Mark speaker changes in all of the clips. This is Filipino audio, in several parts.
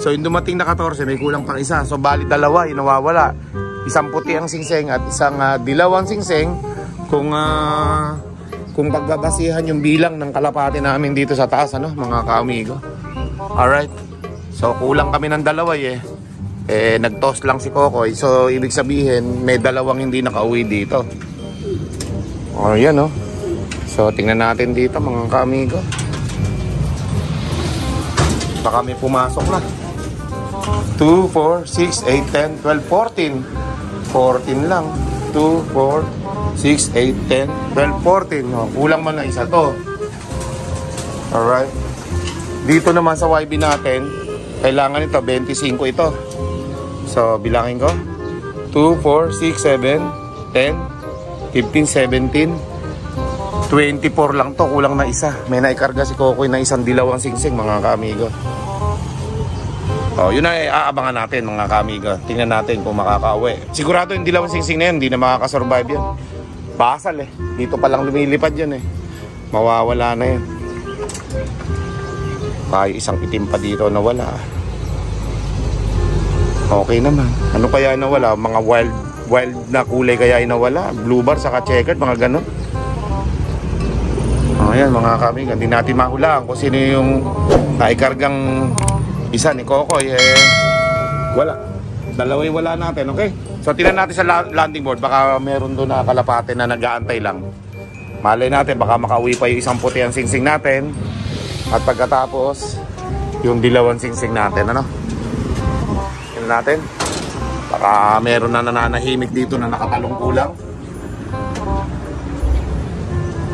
Speaker 1: So yung dumating na 14, may kulang pang isa. So bali dalawa, yung nawawala. Isang puti ang singseng at isang dilaw ang singseng. Kung pagbabasihan yung bilang ng kalapati namin dito sa taas, ano, mga ka-amigo. Alright. So kulang kami ng dalawa nag-toss lang si Kokoy. So ibig sabihin, may dalawang hindi nakauwi dito. O yan, oh. So tingnan natin dito, mga ka-amigo. Baka may pumasok na. 2, 4, 6, 8, 10, 12, 14. 14 lang. 2, 4, 6, 8, 10, 12, 14. Oh, kulang man na isa to. Alright. Dito naman sa YB natin, kailangan ito, 25 ito. So, bilangin ko. 2, 4, 6, 7, 10, 15, 17, 24 lang to. Kulang na isa. May naikarga si Kokoy na isang dilawang singsing, mga ka-amigo. Oh, yun na aabangan natin, mga ka-amigo. Tingnan natin kung makakauwi. Sigurado yung dilawang singsing na yan, hindi na makakasurvive yan. Basal dito pa lang lumilipad yan mawawala na yan. Kaya isang itim pa dito nawala. Okay naman. Ano kaya nawala? Mga wild na kulay kaya nawala? Blue bar saka checkered, mga ganon. Ayan, mga ka-amigo, hindi natin mahulaan kung sino yung naikargang isa ni Kokoy. Wala. Dalaway wala natin, okay? So tingnan natin sa landing board, baka meron doon na kalapate na nag-aantay lang. Malay natin, baka makauwi pa yung isang puti ang singsing natin. At pagkatapos, yung dilawang singsing natin, ano? Tingnan natin. Baka meron na nananahimik dito na nakatalong kulang.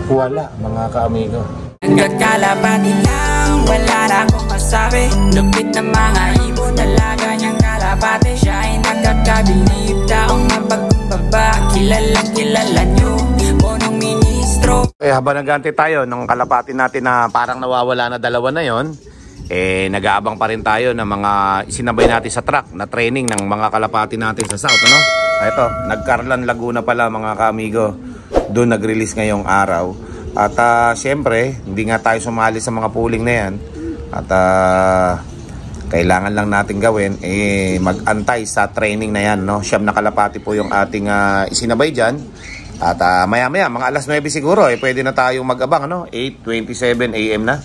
Speaker 1: Wala, mga ka-amigo.
Speaker 2: Nagkakalapati lang, wala na akong masabi. Lupit na mga ibon, talaga niyang kalapati. Siya ay nakakabilib, taong mapagkumbaba. Kilalang kilala niyo, punong ministro.
Speaker 1: Habang nag-aantay tayo ng kalapati natin na parang nawawala na dalawa na yon, nag-aabang pa rin tayo ng mga isinabay natin sa truck na training ng mga kalapati natin sa south, ano? Ito, nag-Carlan Laguna pala, mga ka-amigo. Doon nag-release ngayong araw. At siyempre, hindi nga tayo sumali sa mga pooling na yan. At kailangan lang natin gawin mag-antay sa training na yan, no? Siyam na kalapati po yung ating isinabay dyan. At maya-maya, mga alas 9 siguro, pwede na tayong mag-abang, ano? 8:27 AM na.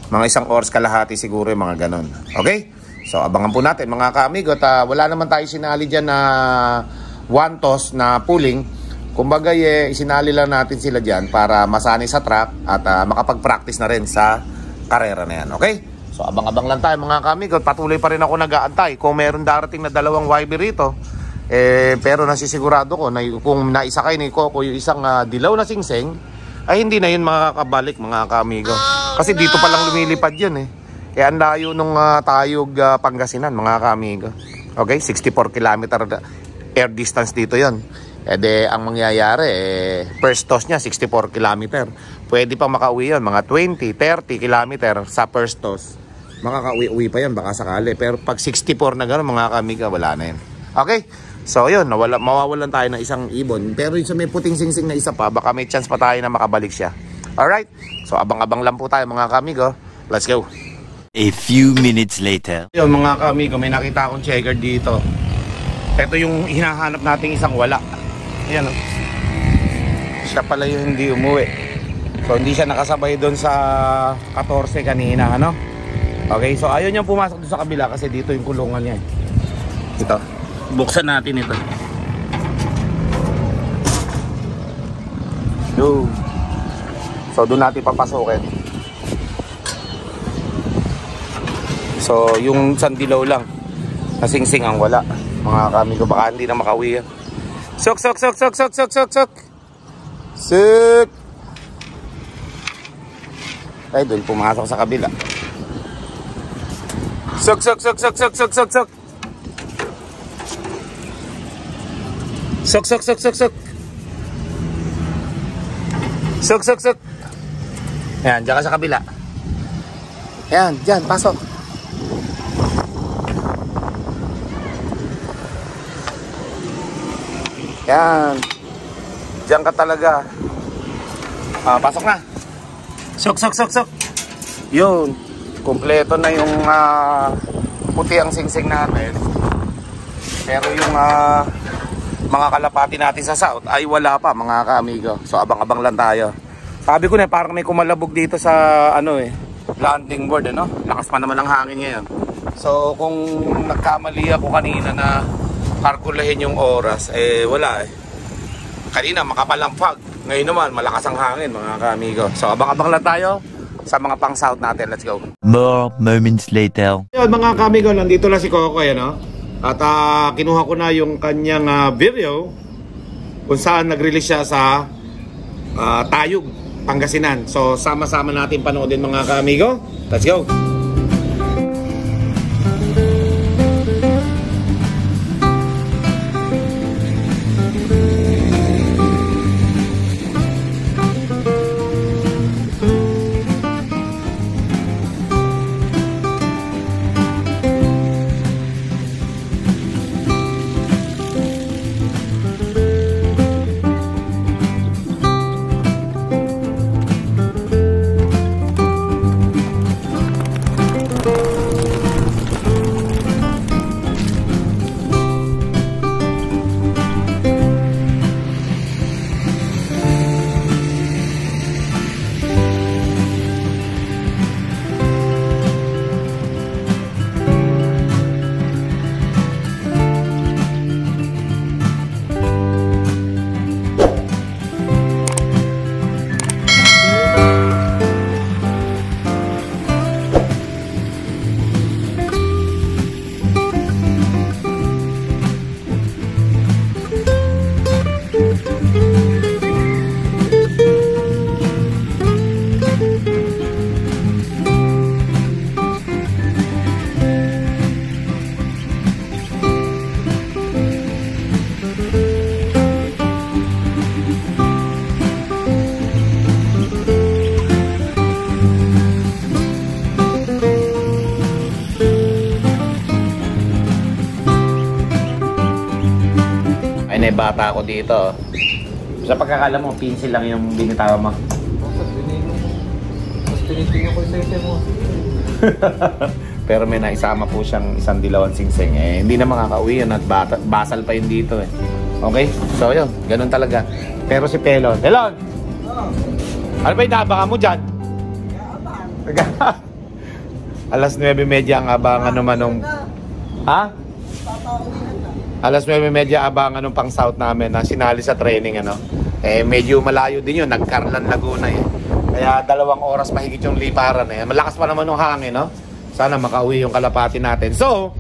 Speaker 1: Mga isang oras kalahati siguro yung mga ganon. Okay? So, abangan po natin, mga ka-amigo. At wala naman tayo sinali dyan na one toss na pooling. Kumbaga, isinali lang natin sila dyan para masanay sa track at makapag-practice na rin sa karera na yan. Okay? So, abang-abang lang tayo, mga ka-amigo. Patuloy pa rin ako nag-aantay. Kung meron darating na dalawang YB rito, pero nasisigurado ko na kung naisakay ni Coco yung isang dilaw na singseng, ay hindi na yun makakabalik, mga ka-amigo. Kasi dito pa lang lumilipad yun ang layo nung Tayog, Pangasinan, mga ka-amigo. Okay? 64 kilometer air distance dito yon. Ang mangyayari, first toss niya, 64 kilometer. Pwede pa makauwi yun, mga 20, 30 kilometer sa first toss. Makakauwi-uwi pa yan, baka sakali. Pero pag 64 na gano'n, mga kamiga, wala na yan. Okay? So, yun, mawawalan tayo ng isang ibon. Pero yung sa may puting singsing na isa pa, baka may chance pa tayo na makabalik siya. Alright? So, abang-abang lang po tayo, mga kamigo. Let's go.
Speaker 3: A few minutes later.
Speaker 1: Yun, mga kamigo, may nakita akong checker dito. Ito yung hinahanap nating isang wala. Ayan, siya pala yung hindi umuwi. So hindi siya nakasabay doon sa 14 kanina, ano? Okay, so ayaw niyang pumasok doon sa kabila kasi dito yung kulungan niya. Ito, buksan natin ito. So doon natin papasokin. So yung sandilaw lang, nasingsing ang wala. Mga kamigo, baka hindi na makauwi yan. Sok. Suk. Ay, doon pumasok sa kabila. Sok. Sok. Ayan, dyan ka sa kabila. Ayan, dyan, pasok. Yan. Diyan ka talaga. Pasok na. Sok. Yun. Kompleto na yung puti ang singsing natin. Pero yung mga kalapati natin sa south ay wala pa mga ka-amigo. So abang-abang lang tayo. Sabi ko na parang may kumalabog dito sa landing board Lakas pa naman ang hangin ngayon. So kung nagkamali ako kanina na kalkulahin yung oras, wala Kanina makapal ang fog. Ngayon naman malakas ang hangin mga ka-amigo. So abang-abang lang tayo sa mga pang south natin. Let's go.
Speaker 3: More moments later.
Speaker 1: Yun mga ka-amigo, nandito lang si Kokoy At kinuha ko na yung kanyang video kung saan nag-release siya sa Tayug, Pangasinan. So sama-sama natin panoodin mga ka-amigo. Let's go! Ay, bata ako dito. Sa pagkakala mo, pencil lang yung binitawan mo.
Speaker 4: Mas tinitingnan ko yung sese mo.
Speaker 1: Pero may naisama po siyang isang dilawan singsing. Hindi na makakauwi yun at basal pa yun dito Okay? So yun, ganun talaga. Pero si Pelon. Pelon! Ano ba yung naabangan mo dyan? Alas 9:30 ang abangan naman nung... Ha? Alas 9:30 abangan nung pang south namin na sinali sa training medyo malayo din yun, nagkarlan Laguna Kaya 2 oras mahigit yung liparan Malakas pa naman yung hangin Sana makauwi yung kalapati natin. So,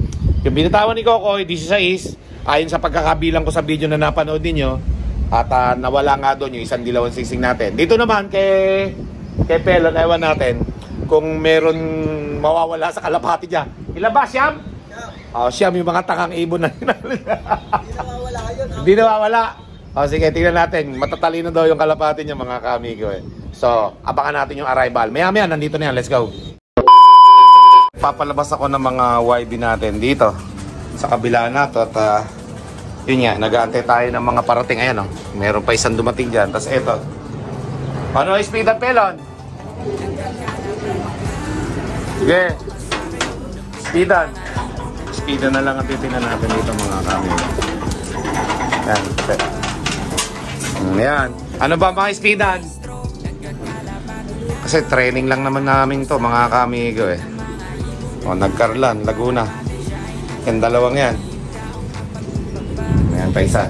Speaker 1: yung binitawan ni Kokoy 16, ayon sa pagkakabilang ko sa video na napanood niyo at nawala nga doon yung isang dilawan singsing natin. Dito naman kay Pelon, ewan natin kung meron mawawala sa kalapati niya. Ilan ba, Siyam? Siyam yung mga tangang ibon na Hindi nawawala. Sige, tingnan natin. Matatalino daw yung kalapati niya mga ka-amigo So, abangan natin yung arrival. Maya-maya, nandito na yan. Let's go. Papalabas ako ng mga YB natin dito sa kabila na to at yun nga, nag-aantay tayo ng mga parating. Ayan meron pa isang dumating dyan. Tapos eto. Ano speed up, Pelon? Sige. Speedan. Speedan na lang ang titingnan natin dito mga ka-amigo. Yan. Yan. Ano ba mga speedan? Kasi training lang naman namin to mga ka-amigo nagkarlan, Laguna. Yung dalawang yan. Ayan pa isa.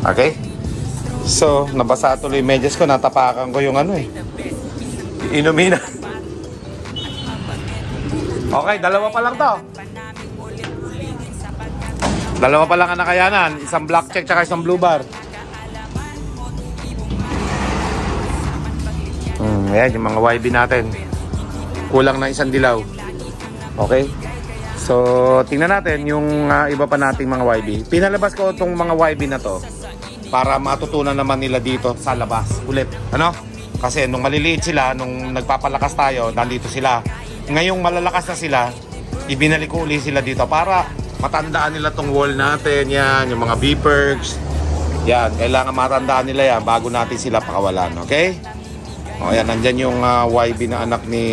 Speaker 1: Okay? So, nabasa tuloy yung medyas ko. Natapakan ko yung inumina. Okay, 2 pa lang to. 2 pa lang ang nakayanan. Isang black check tsaka isang blue bar. Ayan, yung mga YB natin. Kulang na isang dilaw. Okay? So, tingnan natin yung iba pa nating mga YB. Pinalabas ko itong mga YB na to para matutunan naman nila dito sa labas. Ulit. Kasi nung maliliit sila, nung nagpapalakas tayo, nandito sila. Ngayong malalakas na sila, ibinalik ko ulit sila dito para matandaan nila tong wall natin. Yan, yung mga beeperks. Yan, kailangan matandaan nila yan bago natin sila pakawalan. Okay? Ayan, nandyan yung YB na anak ni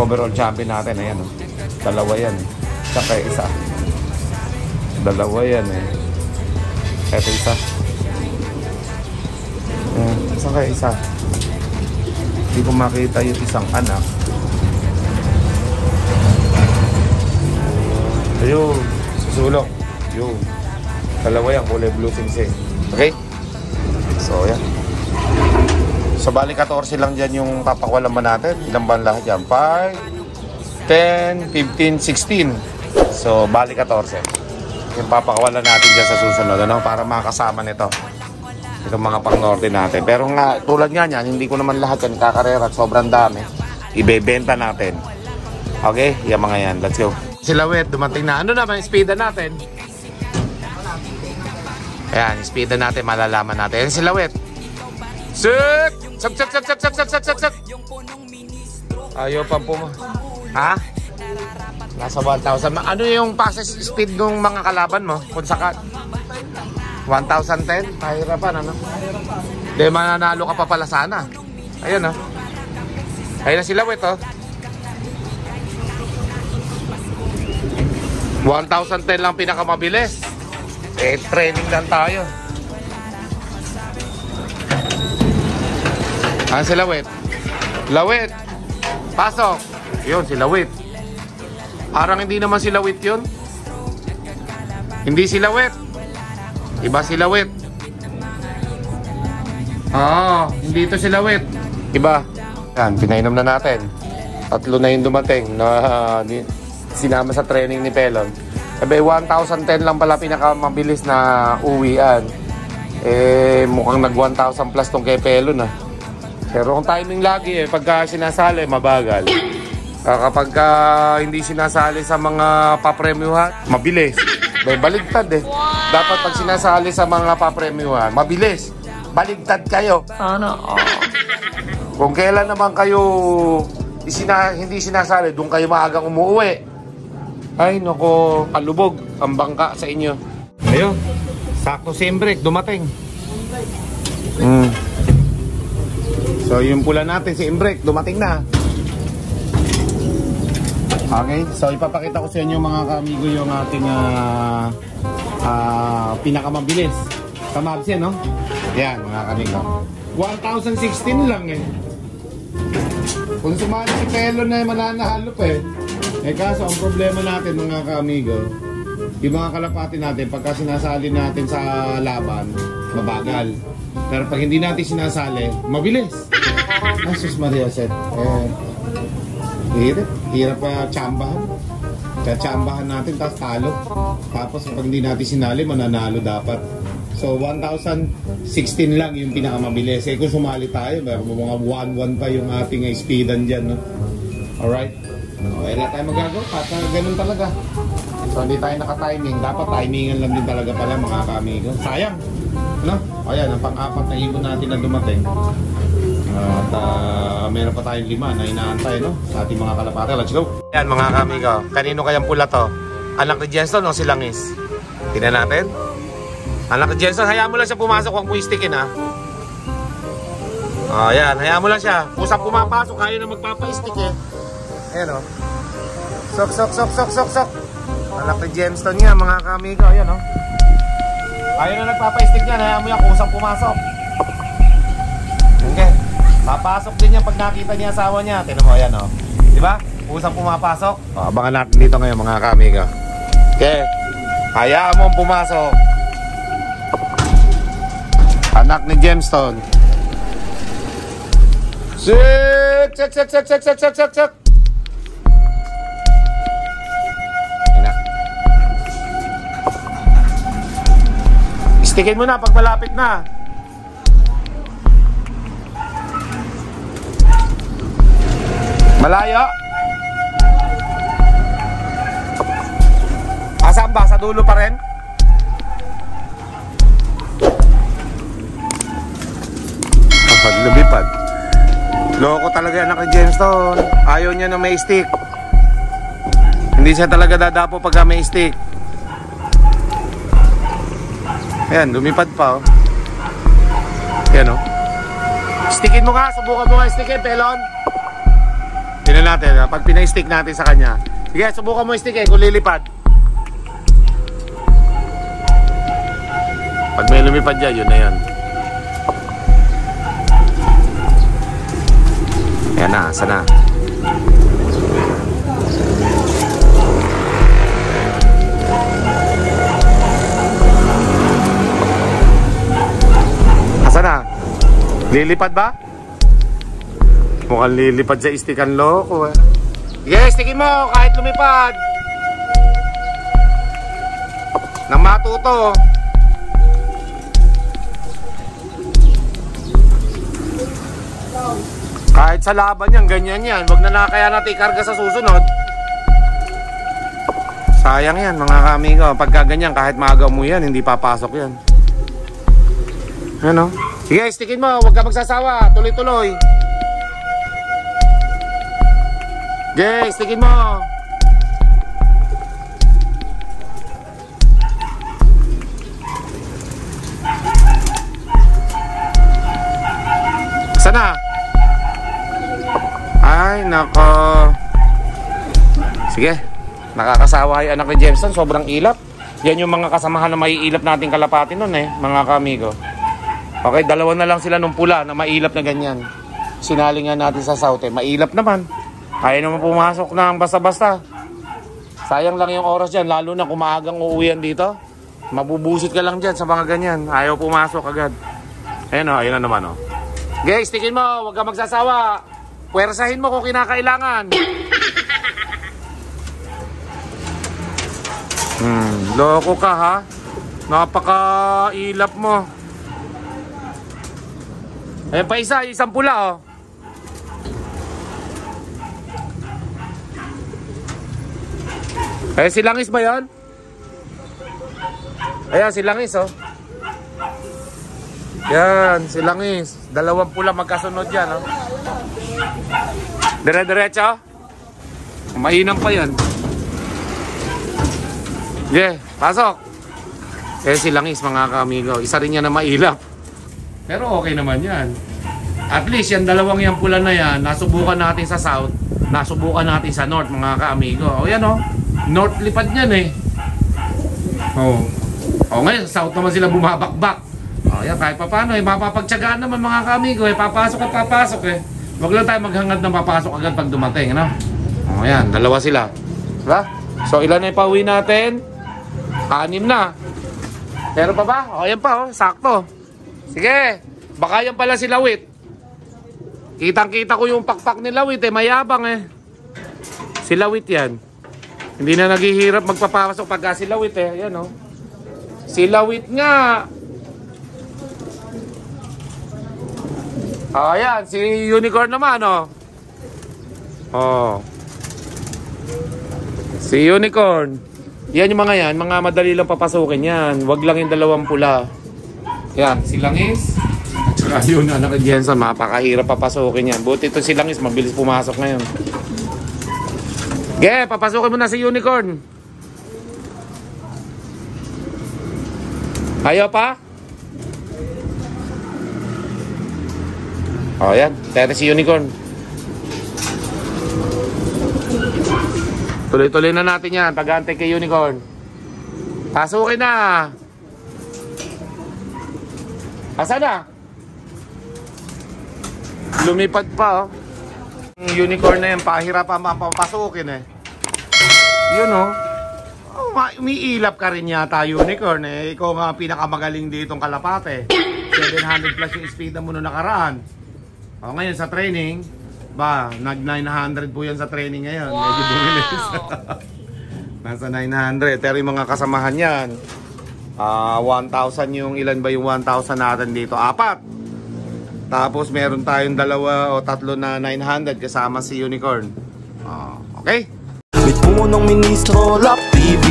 Speaker 1: overall champion natin. Ayan, Dalawa yan eh. Saka isa. Dalawa yan eh. Ito isa. Saka isa. Hindi ko makita yung isang anak. Ayun. Susulok. Yun. Dalawa yan. Kulay blue singsing. Okay? So yan. So bali 14 lang dyan yung papakwalan ba natin? Ilan ba lahat yan? 5, 10, 15, 16. So bali 14. Yung papakwalan natin dyan sa susunod, ano? Para makasama nito. Itong mga pang-norte natin. Pero nga, tulad nga yan, hindi ko naman lahat yan kakarera at sobrang dami. Ibebenta natin. Okay? Yung mga yan. Let's go. Sila wet, dumating na. Ano naman, speedan natin? Ayan, speedan natin, malalaman natin. Ayan sila wet. Suk! Suk! Ayaw pa po. Ha? Nasa 1,000. Ano yung passes speed ng mga kalaban mo? Kung saka 1,010? Mahirapan, ano? Hindi, mananalo ka pa pala sana. Ayun, oh. Ayun na sila, wet, oh. 1,010 lang pinakamabilis. Eh, training lang tayo. Ayan si Lawit. Lawit! Pasok! Yun, si Lawit. Parang hindi naman si Lawit yun. Hindi si Lawit. Iba si Lawit. Hindi ito si Lawit. Iba. Yan, pinainom na natin. 3 na yung dumating na sinama sa training ni Pelon. Sabi, 1,010 lang pala pinakamabilis na uwian. Eh, mukhang nag 1,000 plus tong kay Pelon, ah. Pero kung timing lagi pagka sinasali, mabagal. Kapag hindi sinasali sa mga papremyuhan, mabilis. May baligtad eh. Dapat pag sinasali sa mga papremyuhan, mabilis. Baligtad kayo. Kung kailan naman kayo hindi sinasali, doon kayo maagang umuwi. Ay, nako, kalubog ang bangka sa inyo. Ayun, sakto si Imbrek, dumating. So, yung pula natin, si Imbrek, dumating na. Okay, so ipapakita ko sa inyo mga kamigo yung ating pinakamabilis. Kamabs yan, no? Yan, mga kamigo. 1,016 lang eh. Kung sumali si Pelon na mananahalo pa eh. Eh kaso, ang problema natin mga kamigo, yung mga kalapati natin, pagka sinasali natin sa laban, mabagal. Pero pag hindi natin sinasali, mabilis. Asus Maria Set. Hirap pa tsambahan. Tsambahan natin, tapos talo. Tapos pag hindi natin sinali, mananalo dapat. So 1,016 lang yung pinakamabilis. Eh kung sumali tayo, meron mga 1,1 pa yung ating speedan dyan, no? Alright? Wala tayo magagawa. Ganun talaga. So hindi tayo naka-timing. Dapat timingan lang din talaga pala mga kamigo. Sayang. No? Ayan, ang pang-apat na ibon natin na dumating. At meron pa tayong 5 na inaantay, no? Sa ating mga kalapate. Let's go! Ayan mga kamigo. Kanino kayang pula to? Anak ni Jenson o si Langis? Tingnan natin. Anak ni Jenson, hayaan mo lang siya pumasok. Huwag mo istikin, ha? Ayan, hayaan mo lang siya. Kusang pumapasok, kaya na magpapa-stick, eh. Ayan, o. Sok. Anak ni Jenson niya, mga kamigo. Ayan, o. Ayaw na nagpapa-stick niya, hayaan mo yan, kusang pumasok. Okay. Papasok din niya pag nakita niya asawa niya. Tignan mo, ayan, o. Diba? Kusang pumapasok. Abangan natin dito ngayon, mga kamigo. Okay. Hayaan mo pumasok. Anak ni Gemstone. Sik. Stickin mo na pag malapit na. Malayo. Asan ba? Sa dulo pa rin? Lumipad. Loko talaga anak ni Gemstone. Ayaw niya na may stick. Hindi siya talaga dadapo pagka may stick. Ayan, lumipad pa, oh. Ayan, oh. Stickin mo nga, subukan mo nga stickin, Pelon. Tignan natin, pag pinay-stick natin sa kanya, Sige, subukan mo stick kung lilipad. Pag may lumipad dyan, yun na yun. Ayan na, sana. Asa na? Lilipad ba? Mukhang lilipad sa istikan, loko eh. Sige, stickin mo kahit lumipad. Nang matuto. Kahit sa laban yan, ganyan yan. Wag na nakaya natin ikarga sa susunod. Sayang yan mga kamigo. Pagka ganyan, kahit maaga mo yan, hindi papasok yan. Ano? Sige, stickin mo. Huwag ka magsasawa. Tuloy-tuloy. Sige, stickin mo. Sana? Ay, nako. Sige. Nakakasawa yung anak ni Jemson. Sobrang ilap. Yan yung mga kasamahan na maiilap nating kalapati nun mga kamigo. Okay, dalawa na lang sila nung pula na mailap na ganyan. Sinalingan natin sa south mailap naman. Kaya naman pumasok ng basta-basta. Sayang lang yung oras dyan. Lalo na kung maagang uuwian dito. Mabubusit ka lang dyan sa mga ganyan. Ayaw pumasok agad. Ayun o, ayun na naman o. Okay, stickin mo. Huwag ka magsasawa. Puwersahin mo kung kinakailangan. Loko ka ha. Napaka-ilap mo. Ayan pa isa, isang pula oh. Eh, si Langis ba yan? Ayan, si Langis oh. Yan, si Langis. Dalawang pula magkasunod yan oh. Dire-diretso. Mainam pa yan. Yeah, pasok. Eh, si Langis mga kamigo. Isa rin yan na mailap. Pero okay naman yan. At least yan dalawang yan pula na yan, nasubukan natin sa south, nasubukan natin sa north mga kaamigo. O yan o, north lipad yan eh. O ngayon sa south naman sila bumabakbak. O yan, kahit pa paano mapapagtsagaan naman mga kaamigo papasok at papasok Huwag lang tayo maghangad ng papasok agad pag dumating, ano? O yan, dalawa sila. Diba? So ilan na ipauwi natin? 6 na. Pero pa ba? O yan pa sakto. Sige, baka yan pala si Lawit. Kitang-kita ko yung pakpak ni Lawit mayabang Si Lawit yan. Hindi na naghihirap magpapasok pagka si Lawit Yan Si Lawit nga. Ayan, si Unicorn naman Si Unicorn. Yan yung mga mga madali lang papasukin yan. Wag lang yung dalawang pula. Yan, si Langis. At saka yun, anak ni Jensen, mapakahirap papasukin yan. Buti ito si Langis, mabilis pumasok ngayon. Papasukin mo na si Unicorn. Ayaw pa? O yan, tayo si Unicorn. Tuloy-tuloy na natin yan, pag-aantay kay Unicorn. Pasukin na. Asa na? Lumipad pa Yung Unicorn na yan, pahirapan mapapasukin Yun umiilap ka rin yata Unicorn Ikaw nga pinakamagaling ditong kalapate 700 plus yung speed mo noong nakaraan. Ngayon sa training nag 900 po yan sa training ngayon. Medyo bumilis. Nasa 900. Pero yung mga kasamahan yan 1,000 yung ilan ba yung 1,000 natin dito? 4. Tapos meron tayong 2 o 3 na 900 kasama si Unicorn. Okay?
Speaker 5: May punong ministro, Lap TV.